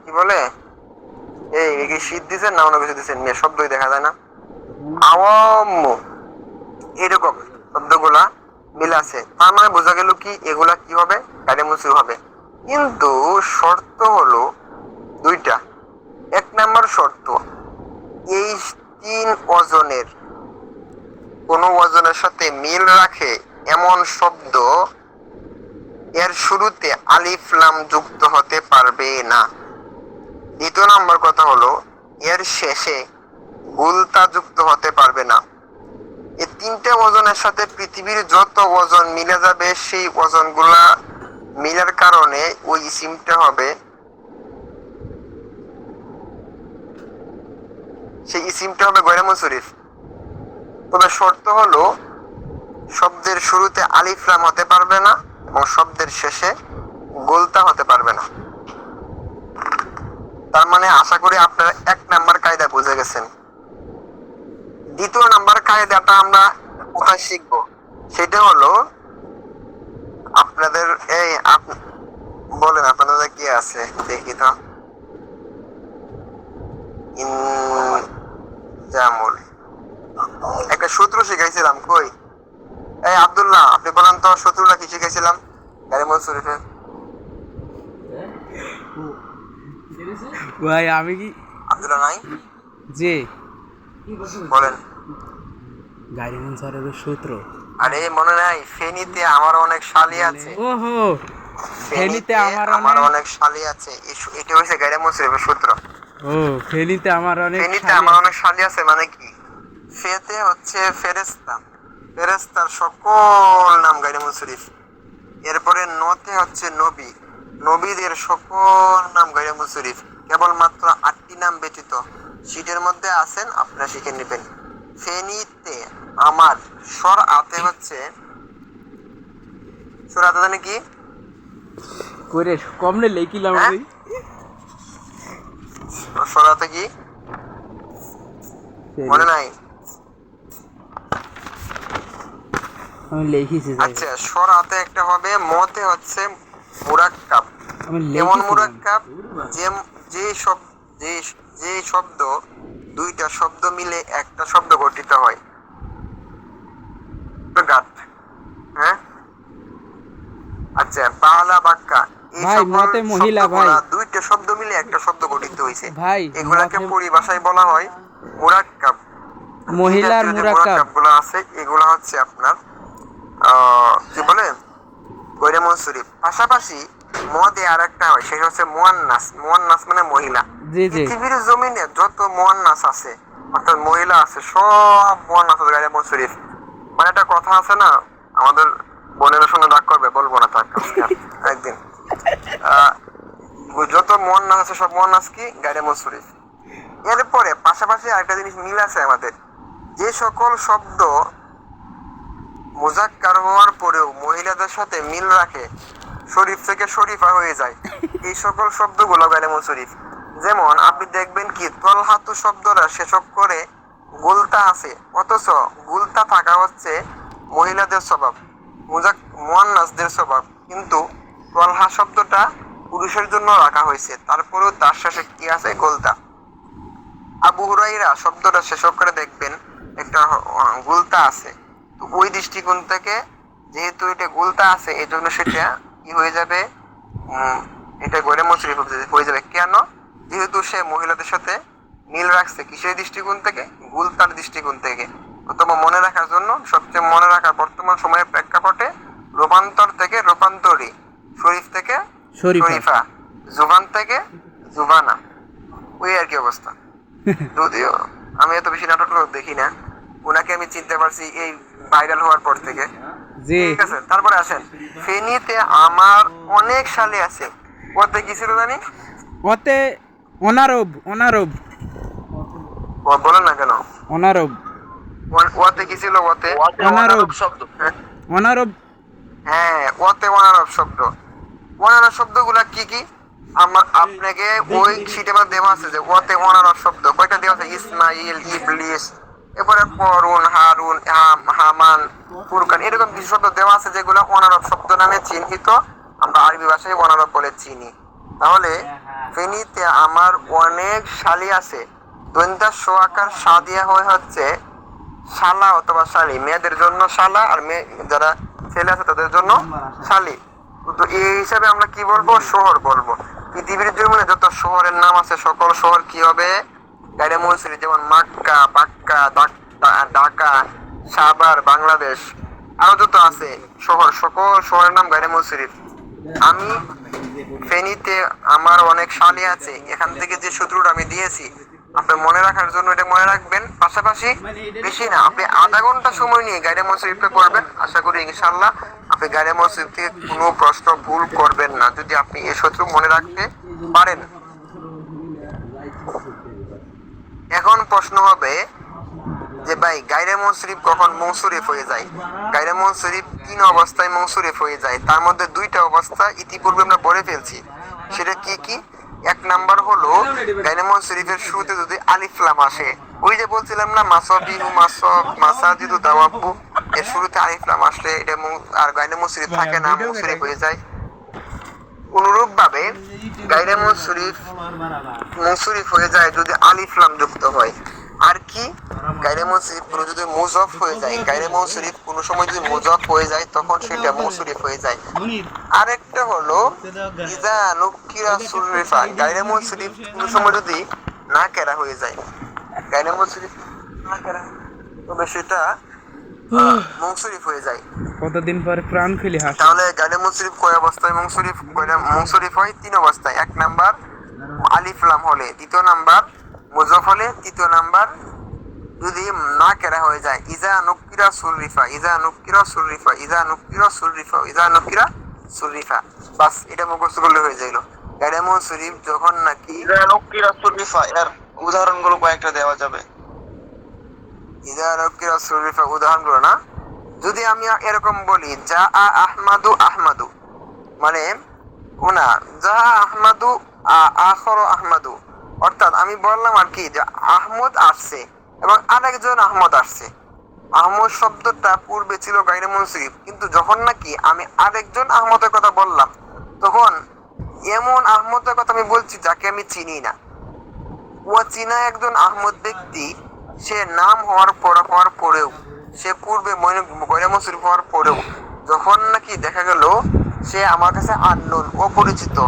কি বলে, এই কি শীত দিচ্ছেন না অন্য কিছু দিচ্ছেন, মেয়ে শব্দই দেখা যায় না। আওয়াম, এরকম শব্দগুলা মিল আছে, তার মানে বোঝা গেল কি এগুলা কি হবে, গাড়ি মুসি হবে। কিন্তু শর্ত হলো দুইটা। এক নাম্বার শর্ত, এই তিন ওজনের কোন ওজনের সাথে মিল রাখে এমন শব্দ এর শুরুতে আলিফ লাম যুক্ত হতে পারবে না। দ্বিতীয় নাম্বার কথা হলো, এর শেষে গুলতা যুক্ত হতে পারবে না। এই তিনটে ওজনের সাথে পৃথিবীর যত ওজন মিলে যাবে, সেই ওজনগুলা মিলার কারণে ওই ইসিমটা হবে, সেই ইসিমটা হবে গয়রে মুনসরিফ। তবে শর্ত হলো শব্দের শুরুতে আলিফ লাম হতে পারবে না এবং শব্দের শেষে গোলতা হতে পারবে না। তার মানে আশা করি আপনারা এক নাম্বার কায়দা বুঝে গেছেন। দ্বিতীয় নাম্বার কায়দাটা আমরা কোথায় শিখবো, সেটা হলো আপনাদের এই বলেন আপনাদের কি আছে দেখি তো। জামুল একটা সূত্র শিখাইছিলাম, কই এই আব্দুল্লাহ আপনি বলেন তো সূত্রটা কি শিখাইছিলাম গারিমুল শরীফের? ভাই আমি কি আব্দুল্লাহ নাই জি বলেন। গারিমুল স্যারের সূত্র, আরে মনে নাই, ফেনীতে আমার অনেক শালি আছে। ওহো ফেনীতে আমার অনেক শালি আছে, এটা হচ্ছে গারিমুল শরীফের সূত্র। ও ফেনীতে আমার অনেক শালি আছে মানে কি, ফেতে হচ্ছে ফেরেশতা, ফেরেশতার সকল নাম গারিমুল শরীফ। এরপরে নতে হচ্ছে নবী, নবীদের সকল নাম গারিমুল শরীফ। কেবলমাত্র 8টি নাম ব্যতীত শীটের মধ্যে আছেন, আপনারা শিখে নেবেন। ফেনীতে আমার স্বর আতে হচ্ছে, স্বর আতে জানি কি করে কমনে লেখিলাম আমি, স্বর আতে কি মনে নাই? আমি লিখেছি। আচ্ছা স্বর আতে একটা হবে, মতে হচ্ছে মুরাক্কাব। এমন মুরাক্কাব যে সব যে শব্দ দুইটা শব্দ মিলে একটা শব্দ গঠিত হয়। হ্যাঁ আচ্ছা, পাহলা বাক্কা, এই মতে মহিলা ভাই, দুইটা শব্দ মিলে একটা শব্দ গঠিত হয়েছে ভাই, এগুলাকে পরিভাষায় বলা হয় মুরাক্কাব। মহিলার মুরাক্কাব গুলো আছে এগুলা হচ্ছে আপনার কি বলে গয়রে মুনসরিফ। পাশাপাশি মদে আর একটা হয়, সেটা হচ্ছে মুয়ান্নাস। মুয়ান্নাস মানে মহিলা। পৃথিবীর জমিনে যত মুয়ান্নাস আছে অর্থাৎ মহিলা আছে, সব মুয়ান্নাস গয়রে মুনসরিফ। মানে একটা কথা আছে না, আমাদের বোনেরা সঙ্গে রাগ করবে, বলবো না তার একদিন, যত মুয়ান্নাস আছে সব মুয়ান্নাস কি গয়রে মুনসরিফ। এরপরে পাশাপাশি আরেকটা জিনিস মিল আছে আমাদের, যে সকল শব্দ মুজাক্কার হওয়ার পরেও মহিলাদের সাথে মিল রাখে, শরীফ থেকে শরীফা হয়ে যায়, এই সকল শব্দগুলো গালিমুল শরীফ। যেমন আপনি দেখবেন কি তলহাতু শব্দরা শেষক করে গুলতা আছে, অথচ গুলতা থাকা হচ্ছে মহিলাদের স্বভাব, মুয়ান্নাসদের স্বভাব, কিন্তু তলহা শব্দটা পুরুষের জন্য রাখা হয়েছে, তারপরেও তার শেষে কি আছে গুলতা। আবু হুরাইরা শব্দটা শেষক করে দেখবেন একটা গুলতা আছে, তো ওই দৃষ্টিকোণ থেকে যেহেতু এটা গুলতা আছে এই জন্য সেটা কি হয়ে যাবে, এটা গয়রে মুনসরিফ হয়ে যাবে। কেন? যেহেতু সে মহিলাদের সাথে মিল রাখছে কিসের দৃষ্টিকোণ থেকে, গুলতার দৃষ্টিকোণ থেকে। অথবা মনে রাখার জন্য, সবচেয়ে মনে রাখার বর্তমান সময়ের প্রেক্ষাপটে রূপান্তর থেকে রূপান্তরী, শরীফ থেকে শরীফা, জুবান থেকে জুবানা, ওই আর কি অবস্থা। যদিও আমি এত বেশি নাটক দেখি না, ওনাকে আমি চিনতে পারছি এই ভাইরাল হওয়ার পর থেকে। ঠিক আছে, তারপরে আসেন, ফেনীতে আমার অনেক শালি আছে, ওতে কি ছিল জানি, ওতে অনারব, অনারব বলেন না কেন অনারব, ওতে কি ছিল, ওতে অনারব শব্দ, অনারব, হ্যাঁ ওতে অনারব শব্দ। অনারব শব্দগুলা কি কি আপনাকে ওই শীটে দেওয়া আছে, যে ওতে অনারব শব্দ কয়টা দেওয়া আছে, ইসমাইল, ইবলিস, এরপরে করুন, হারুন, হামান, ফুরকান, এরকম কিছু শব্দ দেওয়া আছে যেগুলো অনারব শব্দ নামে চিহ্নিত, আমরা আরবি ভাষায় অনারব বলে চিনি। তাহলে ফেনীতে আমার অনেক শালি আছে। দন্তা সোয়াকার সাদিয়া হয় হচ্ছে শালা অথবা শালি, মেয়েদের জন্য শালা আর মেয়ে যারা ছেলে আছে তাদের জন্য শালি। তো এই হিসাবে আমরা কি বলবো, শহর বলবো। পৃথিবীর জমিনে যত শহরের নাম আছে সকল শহর কি হবে, গাইরে মনসুরি। যেমন মাক্কা, বাক্কা, ঢাকা, সাভার, বাংলাদেশ, আরো যত আছে শহর, সকল শহরের নাম গাইরে মনসুরি। আমি ফেনীতে আমার অনেক শালি আছে, এখান থেকে যে সূত্রটা আমি দিয়েছি আপনি মনে রাখার জন্য এটা মনে রাখবেন। পাশাপাশি বেশি না, আপনি আধা ঘন্টা সময় নিয়ে গাইরে মনসুরিফটা করবেন। আশা করি ইনশাল্লাহ আপনি গাইরে মনসুরিফ থেকে কোনো প্রশ্ন ভুল করবেন না, যদি আপনি এই সূত্র মনে রাখতে পারেন। এখন প্রশ্ন হবে যে ভাই গাইরে মনসুরিফ কখন মনসুরিফ হয়ে যায়? গাইরে মনসুরিফ 3 অবস্থায় মনসুরিফ হয়ে যায়, তার মধ্যে 2টা অবস্থা ইতিপূর্বে আমরা পড়ে ফেলছি। সেটা কি কি? 1 নাম্বার হলো গাইরে মনসুরিফের শুরুতে যদি আলিফ লাম আসে, ওই যে বলছিলাম না মাসাবিহু মাসাজিদু দাওয়াবু, এর শুরুতে আলিফ লাম আসলে এটা আর গাইরে মনসুরিফ থাকে না, মনসুরিফ হয়ে যায়। অনুরূপ ভাবে গাইরে মনসুরিফ হয়ে যায় যদি আলিফ লাম যুক্ত হয়। আর কি, গাইরে মনসুরিফ কোনো যদি মুজফ হয়ে যায়, গাইরে মনসুরিফ কোনো সময় যদি মুজফ হয়ে যায় তখন সেটা মনসুরিফ হয়ে যায়। আরেকটা হলো ইজা নুকিরা সুরিফা, গাইরে মনসুরিফ কোনো সময় যদি না কেরা হয়ে যায়, গাইরে মনসুরিফ না কেরা, তবে সেটা মনসুরিফ হয়ে যায়। কতদিন পর প্রাণ খুলে হাসে। তাহলে গাইরে মনসুরিফ কয় অবস্থায় মনসুরিফ হয়? 3 অবস্থায়। 1 নাম্বার আলিফ লাম হলে, 2 নাম্বার মুজফ হলে, 3 নাম্বার যদি না কেরা হয়ে যায়। ইজা নুকিরা সুরিফা, ইজা নুকিরা সুরিফা, ইজা নুকিরা সুরিফা, ইজা নুকিরা সুরিফা। বাস এটা মুখস্থ করলে হয়ে যাইলো। গাইরে মনসুরিফ যখন নাকি ইজা নুকিরা সুরিফা, এর উদাহরণগুলো কয়েকটা দেওয়া যাবে? ইজা নুকিরা সুরিফা উদাহরণগুলো না, যদি আমি এরকম বলি যা আহমাদু আহমাদু, মানে ওনা যা আহমাদু আখর আহমাদু, অর্থাৎ আমি বললাম আর কি যে আহমদ আসছে এবং আরেকজন আহমদ আসছে। আহমদ শব্দটা পূর্বে ছিল গাইরে মনসুরিফ, কিন্তু যখন নাকি আমি আরেকজন আহমদের কথা বললাম তখন এমন আহমদের কথা আমি বলছি যাকে আমি চিনি না। ও চিনা একজন আহমদ ব্যক্তি, সে নাম হওয়ার পরেও, সে পূর্বে গাইরে মনসুরিফ হওয়ার পরেও যখন নাকি দেখা গেল সে আমার কাছে আননোন, অপরিচিত,